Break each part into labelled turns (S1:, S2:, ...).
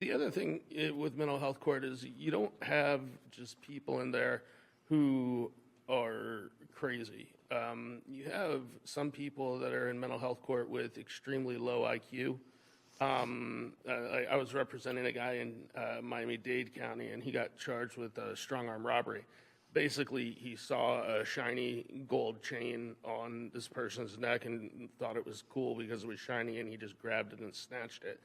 S1: The other thing with mental health court is you don't have just people in there who are crazy. You have some people that are in mental health court with extremely low IQ. I was representing a guy in Miami-Dade County, and he got charged with strong-arm robbery. Basically, he saw a shiny gold chain on this person's neck and thought it was cool because it was shiny, and he just grabbed it and snatched it.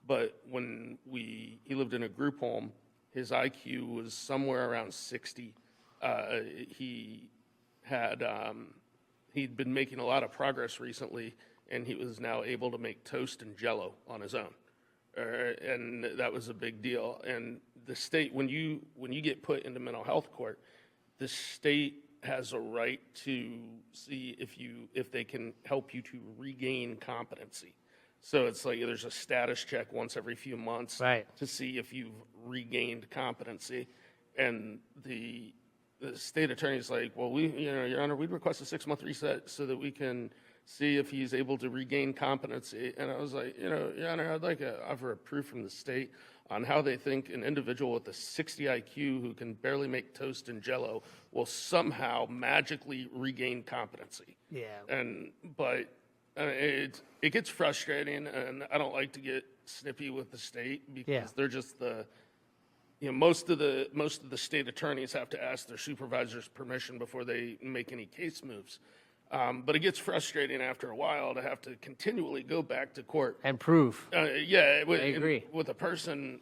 S1: But when he lived in a group home, his IQ was somewhere around 60. He'd been making a lot of progress recently, and he was now able to make toast and Jell-O on his own, and that was a big deal. And the state, when you get put into mental health court, the state has a right to see if they can help you to regain competency. So it's like there's a status check once every few months to see if you've regained competency, and the state attorney's like, well, Your Honor, we'd request a 6-month reset so that we can see if he's able to regain competency. And I was like, Your Honor, I'd like to offer a proof from the state on how they think an individual with a 60 IQ who can barely make toast and Jell-O will somehow magically regain competency. Yeah. But it gets frustrating, and I don't like to get snippy with the state because they're just most of the state attorneys have to ask their supervisor's permission before they make any case moves. But it gets frustrating after a while to have to continually go back to court
S2: and prove.
S1: I agree. With a person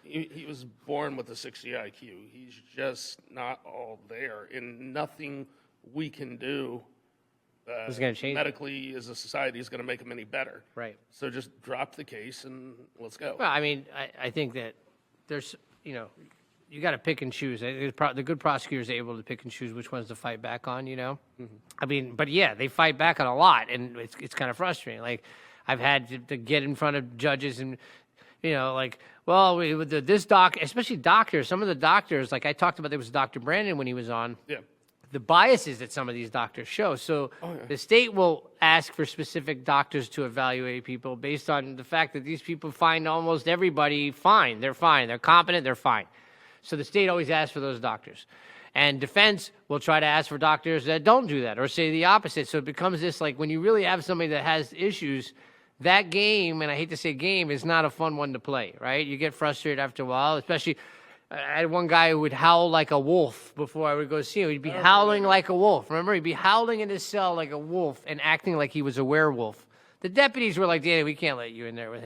S1: he was born with a 60 IQ. He's just not all there, and nothing we can do
S2: is going to change
S1: medically as a society is going to make him any better.
S2: Right.
S1: So just drop the case and let's go.
S2: Well, I mean, I think that there's, you got to pick and choose. The good prosecutors are able to pick and choose which ones to fight back on, Mm-hmm. I mean, but yeah, they fight back on a lot, and it's kind of frustrating. Like, I've had to get in front of judges and, with this doc, especially doctors, some of the doctors, like I talked about, there was Dr. Brandon when he was on. Yeah. The biases that some of these doctors show. So the state will ask for specific doctors to evaluate people based on the fact that these people find almost everybody fine. They're fine. They're competent. They're fine. So the state always asks for those doctors. And defense will try to ask for doctors that don't do that or say the opposite. So it becomes this, like, when you really have somebody that has issues, that game, and I hate to say game, is not a fun one to play, right? You get frustrated after a while, especially I had one guy who would howl like a wolf before I would go see him. He'd be howling like a wolf. Remember? He'd be howling in his cell like a wolf and acting like he was a werewolf. The deputies were like, Danny, we can't let you in there with him.